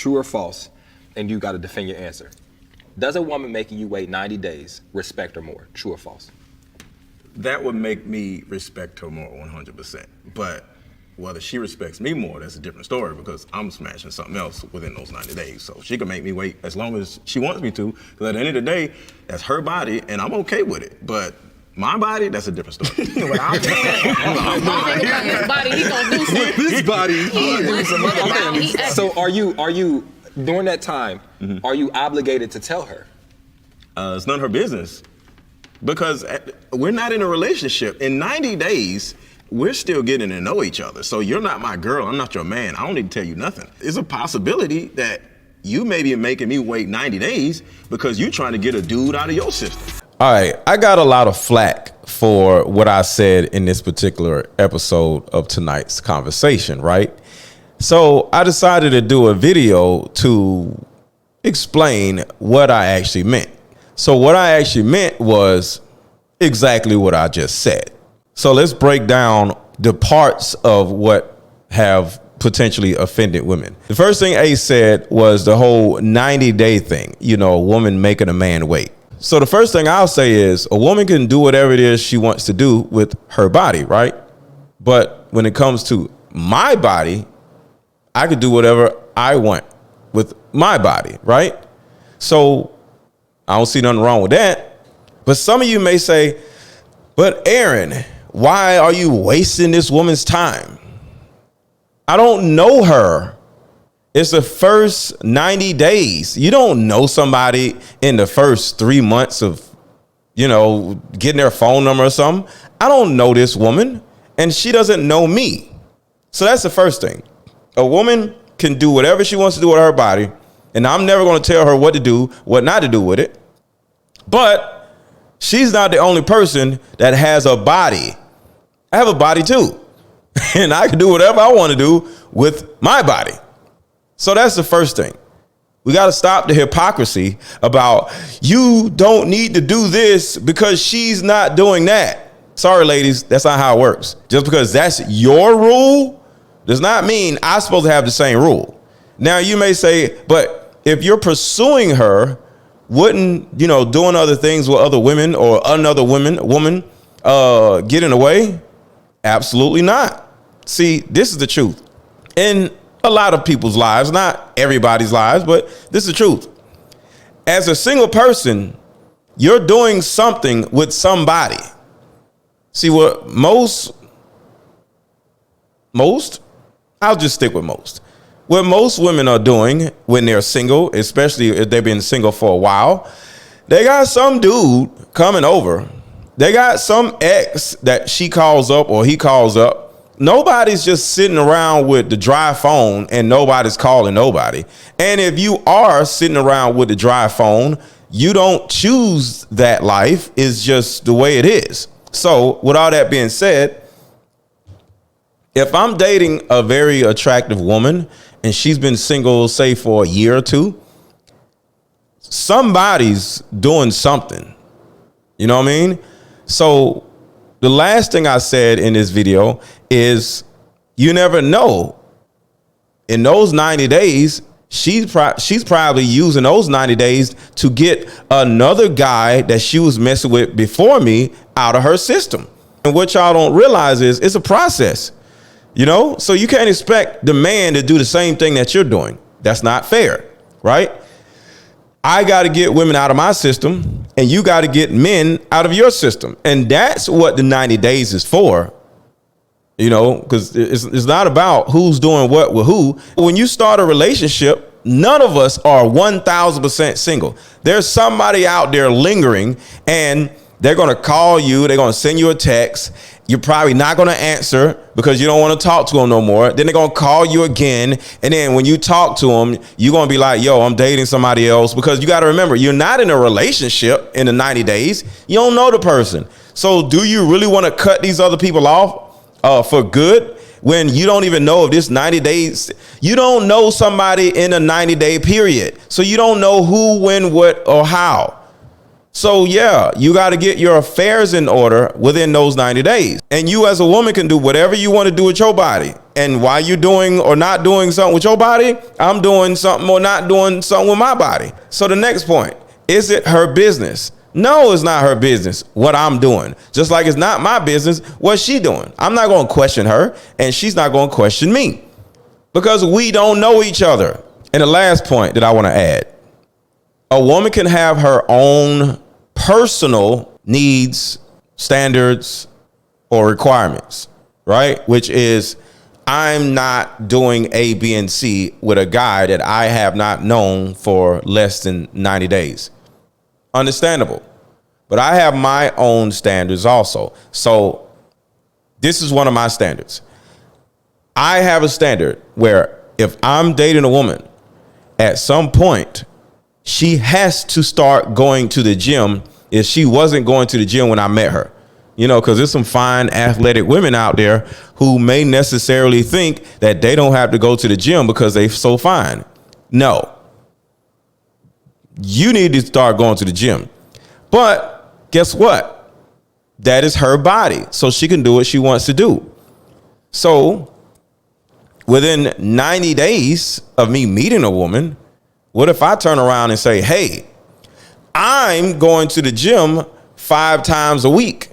true or false, and you got to defend your answer. Does a woman making you wait 90 days respect her more? True or false? That would make me respect her more 100%. But whether she respects me more, that's a different story because I'm smashing something else within those 90 days. So she can make me wait as long as she wants me to, because at the end of the day, that's her body and I'm okay with it. But my body, that's a different story. His body, he gonna do something. This body, So are you during that time, are you obligated to tell her? It's none of her business. Because we're not in a relationship. In 90 days, we're still getting to know each other. So you're not my girl, I'm not your man. I don't need to tell you nothing. It's a possibility that you may be making me wait 90 days because you're trying to get a dude out of your system. All right, I got a lot of flack for what I said in this particular episode of tonight's conversation, right? So I decided to do a video to explain what I actually meant. So what I actually meant was exactly what I just said. So let's break down the parts of what have potentially offended women. The first thing Ace said was the whole 90-day thing, you know, a woman making a man wait. So the first thing I'll say is a woman can do whatever it is she wants to do with her body, right? But when it comes to my body, I could do whatever I want with my body, right? So I don't see nothing wrong with that. But some of you may say, but Aaron, why are you wasting this woman's time? I don't know her. It's the first 90 days. You don't know somebody in the first 3 months of, you know, getting their phone number or something. I don't know this woman and she doesn't know me. So that's the first thing. A woman can do whatever she wants to do with her body. And I'm never going to tell her what to do, what not to do with it. But she's not the only person that has a body. I have a body too. And I can do whatever I want to do with my body. So that's the first thing. We got to stop the hypocrisy about you don't need to do this because she's not doing that. Sorry, ladies, that's not how it works. Just because that's your rule does not mean I'm supposed to have the same rule. Now, you may say, but if you're pursuing her, wouldn't, you know, doing other things with other women or another woman get in the way? Absolutely not. See, this is the truth. In a lot of people's lives, not everybody's lives, but this is the truth. As a single person, you're doing something with somebody. See, what most, I'll just stick with most. What most women are doing when they're single, especially if they've been single for a while, they got some dude coming over. They got some ex that she calls up or he calls up. Nobody's just sitting around with the dry phone and nobody's calling nobody. And if you are sitting around with the dry phone, you don't choose that life. It's just the way it is. So with all that being said, if I'm dating a very attractive woman and she's been single, say, for a year or two, somebody's doing something. You know what I mean? So the last thing I said in this video is you never know. In those 90 days, she's probably using those 90 days to get another guy that she was messing with before me out of her system. And what y'all don't realize is it's a process. You know, so you can't expect the man to do the same thing that you're doing. That's not fair, right? I got to get women out of my system and you got to get men out of your system. And that's what the 90 days is for, you know, because it's not about who's doing what with who. When you start a relationship, none of us are 1,000% single. There's somebody out there lingering and they're going to call you. They're going to send you a text. You're probably not going to answer because you don't want to talk to them no more. Then they're going to call you again. And then when you talk to them, you're going to be like, yo, I'm dating somebody else. Because you got to remember, you're not in a relationship in the 90 days. You don't know the person. So do you really want to cut these other people off for good when you don't even know if this 90 days, you don't know somebody in a 90-day period. So you don't know who, when, what, or how. So yeah, you got to get your affairs in order within those 90 days. And you as a woman can do whatever you want to do with your body. And while you're doing or not doing something with your body, I'm doing something or not doing something with my body. So the next point, is it her business? No, it's not her business what I'm doing. Just like it's not my business what she's doing. I'm not going to question her and she's not going to question me because we don't know each other. And the last point that I want to add, a woman can have her own personal needs, standards, or requirements, right? Which is, I'm not doing A, B, and C with a guy that I have not known for less than 90 days. Understandable. But I have my own standards also. So this is one of my standards. I have a standard where if I'm dating a woman, at some point, she has to start going to the gym if she wasn't going to the gym when I met her. You know, because there's some fine athletic women out there who may necessarily think that they don't have to go to the gym because they're so fine. No. You need to start going to the gym. But guess what? That is her body. So she can do what she wants to do. So within 90 days of me meeting a woman, what if I turn around and say, hey, I'm going to the gym 5 times a week.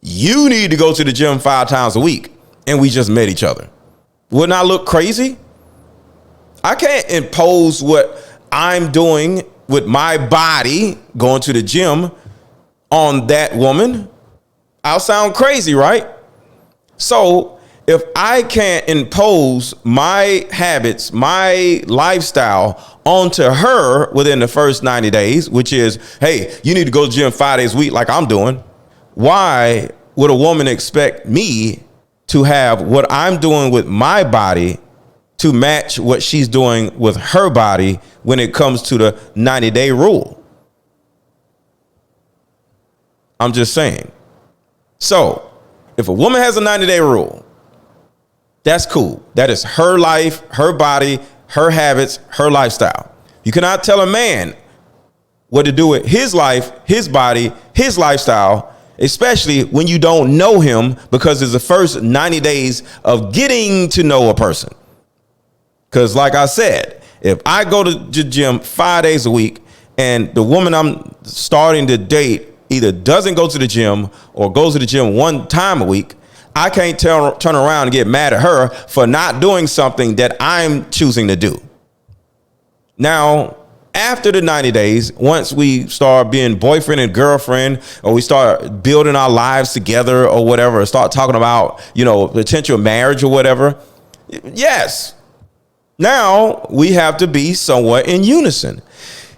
You need to go to the gym 5 times a week. And we just met each other. Wouldn't I look crazy? I can't impose what I'm doing with my body going to the gym on that woman. I'll sound crazy, right? So if I can't impose my habits, my lifestyle onto her within the first 90 days, which is, hey, you need to go to the gym 5 days a week like I'm doing, why would a woman expect me to have what I'm doing with my body to match what she's doing with her body when it comes to the 90-day rule? I'm just saying. So if a woman has a 90-day rule, that's cool. That is her life, her body, her habits, her lifestyle. You cannot tell a man what to do with his life, his body, his lifestyle, especially when you don't know him, because it's the first 90 days of getting to know a person. Because like I said, if I go to the gym 5 days a week and the woman I'm starting to date either doesn't go to the gym or goes to the gym 1 time a week, I can't turn around and get mad at her for not doing something that I'm choosing to do. Now, after the 90 days, once we start being boyfriend and girlfriend, or we start building our lives together or whatever, or start talking about, potential marriage or whatever, yes, now we have to be somewhat in unison.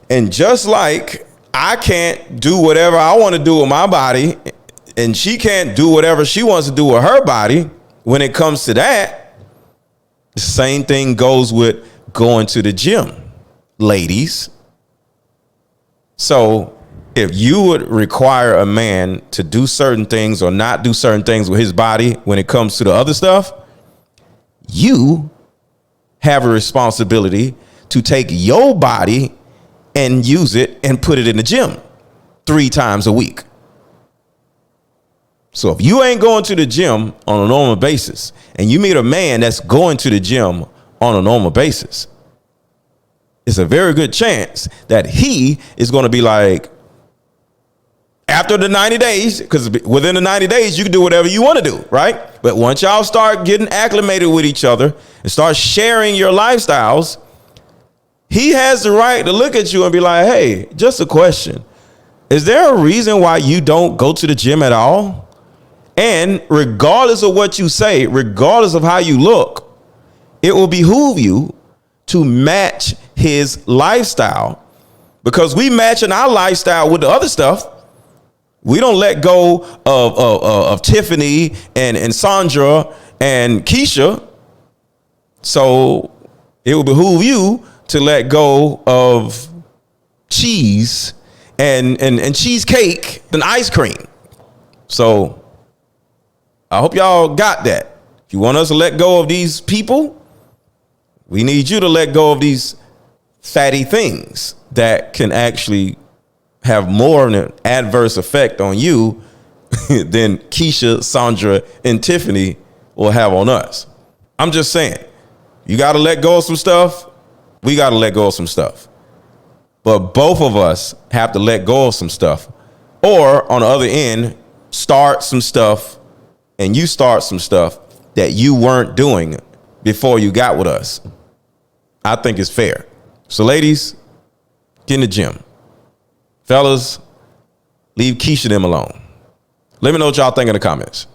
And just like I can't do whatever I want to do with my body, and she can't do whatever she wants to do with her body, when it comes to that, the same thing goes with going to the gym, ladies. So if you would require a man to do certain things or not do certain things with his body when it comes to the other stuff, you have a responsibility to take your body and use it and put it in the gym 3 times a week. So if you ain't going to the gym on a normal basis and you meet a man that's going to the gym on a normal basis, it's a very good chance that he is going to be like, after the 90 days, because within the 90 days, you can do whatever you want to do, right? But once y'all start getting acclimated with each other and start sharing your lifestyles, he has the right to look at you and be like, hey, just a question. Is there a reason why you don't go to the gym at all? And regardless of what you say, regardless of how you look, it will behoove you to match his lifestyle, because we matching our lifestyle with the other stuff. We don't let go of Tiffany and Sandra and Keisha. So it will behoove you to let go of cheese and cheesecake and ice cream. So I hope y'all got that. If you want us to let go of these people, we need you to let go of these fatty things that can actually have more of an adverse effect on you than Keisha, Sandra, and Tiffany will have on us. I'm just saying, you got to let go of some stuff. We got to let go of some stuff. But both of us have to let go of some stuff. Or on the other end, start some stuff, and you start some stuff that you weren't doing before you got with us. I think it's fair. So ladies, get in the gym. Fellas, leave Keisha them alone. Let me know what y'all think in the comments.